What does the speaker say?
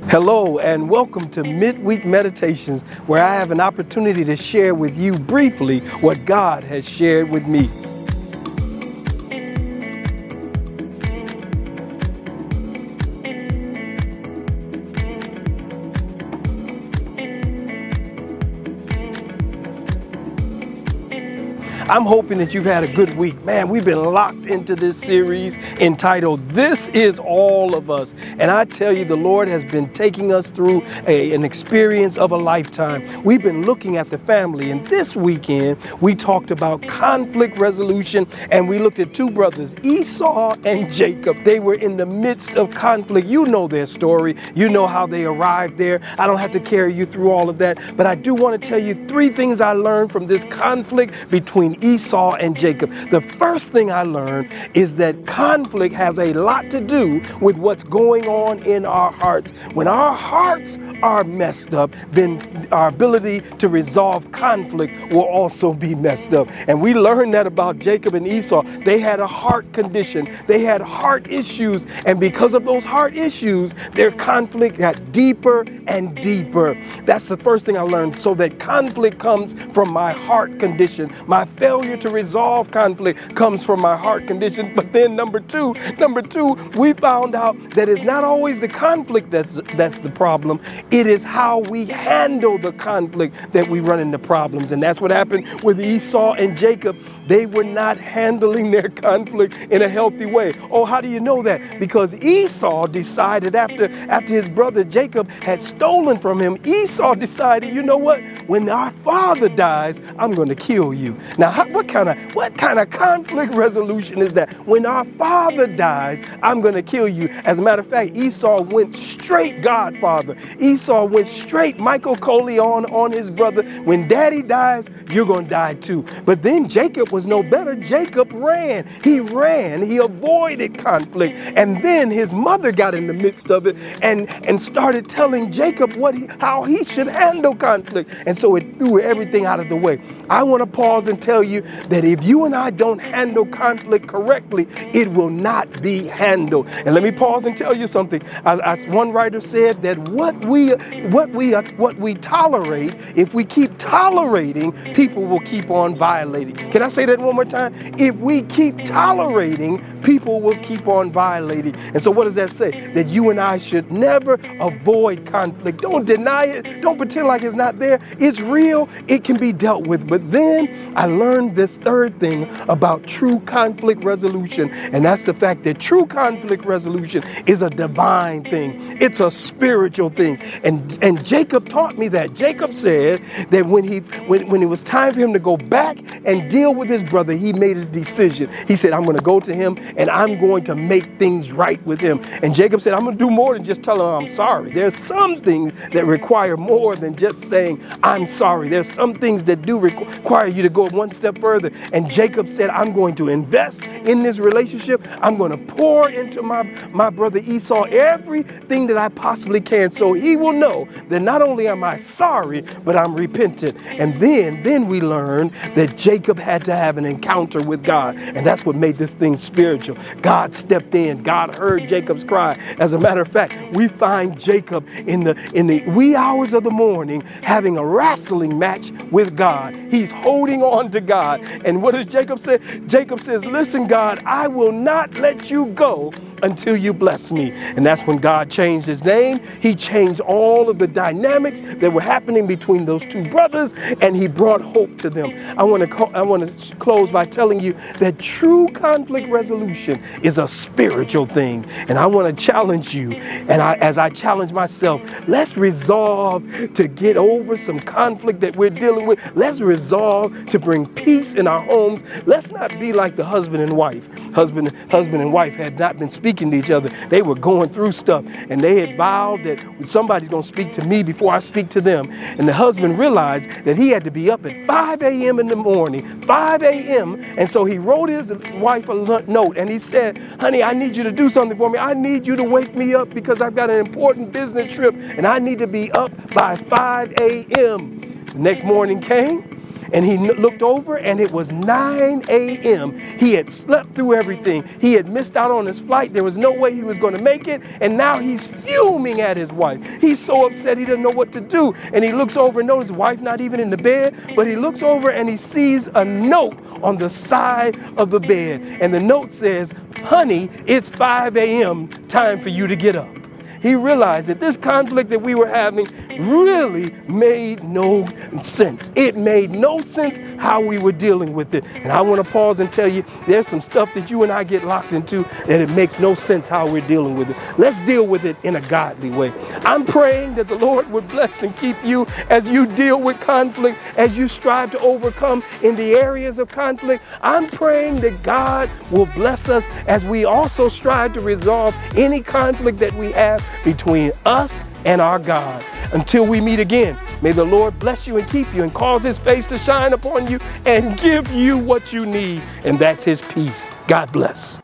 Hello and welcome to Midweek Meditations, where I have an opportunity to share with you briefly what God has shared with me. I'm hoping that you've had a good week. Man, we've been locked into this series entitled, This Is All of Us. And I tell you, the Lord has been taking us through an experience of a lifetime. We've been looking at the family. And this weekend, we talked about conflict resolution. And we looked at two brothers, Esau and Jacob. They were in the midst of conflict. You know their story. You know how they arrived there. I don't have to carry you through all of that. But I do want to tell you three things I learned from this conflict between Esau and Jacob. The first thing I learned is that conflict has a lot to do with what's going on in our hearts. When our hearts are messed up, then our ability to resolve conflict will also be messed up. And we learned that about Jacob and Esau. They had a heart condition. They had heart issues. And because of those heart issues, their conflict got deeper and deeper. That's the first thing I learned. So that conflict comes from my heart condition. My failure to resolve conflict comes from my heart condition. But then number two, we found out that it's not always the conflict that's the problem. It is how we handle the conflict that we run into problems. And that's what happened with Esau and Jacob. They were not handling their conflict in a healthy way. Oh, how do you know that? Because Esau decided after his brother Jacob had stolen from him, Esau decided, you know what? When our father dies, I'm going to kill you. Now, what kind of conflict resolution is that? When our father dies, I'm going to kill you. As a matter of fact, Esau went straight Godfather. Esau went straight Michael Corleone on his brother. When daddy dies, you're going to die too. But then Jacob was no better. Jacob ran. He avoided conflict. And then his mother got in the midst of it and started telling Jacob how he should handle conflict. And so it threw everything out of the way. I want to pause and tell you that if you and I don't handle conflict correctly, it will not be handled. And let me pause and tell you something. As one writer said, that what we tolerate, if we keep tolerating, people will keep on violating. Can I say that one more time? If we keep tolerating, people will keep on violating. And so what does that say? That you and I should never avoid conflict. Don't deny it. Don't pretend like it's not there. It's real. It can be dealt with. But then I learned this third thing about true conflict resolution. And that's the fact that true conflict resolution is a divine thing. It's a spiritual thing. And Jacob taught me that. Jacob said that when it was time for him to go back and deal with his brother, he made a decision. He said, I'm going to go to him and I'm going to make things right with him. And Jacob said, I'm going to do more than just tell him I'm sorry. There's some things that require more than just saying I'm sorry. There's some things that do require you to go one step further. And Jacob said, I'm going to invest in this relationship. I'm going to pour into my brother Esau everything that I possibly can, so he will know that not only am I sorry, but I'm repentant. And then we learned that Jacob had to have an encounter with God. And that's what made this thing spiritual. God stepped in. God heard Jacob's cry. As a matter of fact, we find Jacob in the wee hours of the morning having a wrestling match with God. He's holding on to God. And what does Jacob say? Jacob says, listen, God, I will not let you go until you bless me. And that's when God changed his name. He changed all of the dynamics that were happening between those two brothers, and he brought hope to them. I want to close by telling you that true conflict resolution is a spiritual thing. And I want to challenge you, and as I challenge myself, let's resolve to get over some conflict that we're dealing with. Let's resolve to bring peace in our homes. Let's not be like the husband and wife. Husband and wife had not been speaking to each other. They were going through stuff, and they had vowed that somebody's going to speak to me before I speak to them. And the husband realized that he had to be up at 5 a.m. in the morning, 5 a.m. And so he wrote his wife a note, and he said, honey, I need you to do something for me. I need you to wake me up because I've got an important business trip, and I need to be up by 5 a.m. The next morning came, And he looked over and it was 9 a.m. He had slept through everything. He had missed out on his flight. There was no way he was going to make it. And now he's fuming at his wife. He's so upset he doesn't know what to do. And he looks over and notices his wife not even in the bed, but he looks over and he sees a note on the side of the bed. And the note says, "Honey, it's 5 a.m. Time for you to get up." He realized that this conflict that we were having really made no sense. It made no sense how we were dealing with it. And I want to pause and tell you, there's some stuff that you and I get locked into that it makes no sense how we're dealing with it. Let's deal with it in a godly way. I'm praying that the Lord would bless and keep you as you deal with conflict, as you strive to overcome in the areas of conflict. I'm praying that God will bless us as we also strive to resolve any conflict that we have between us and our God. Until we meet again, may the Lord bless you and keep you and cause his face to shine upon you and give you what you need, and that's his peace. God bless.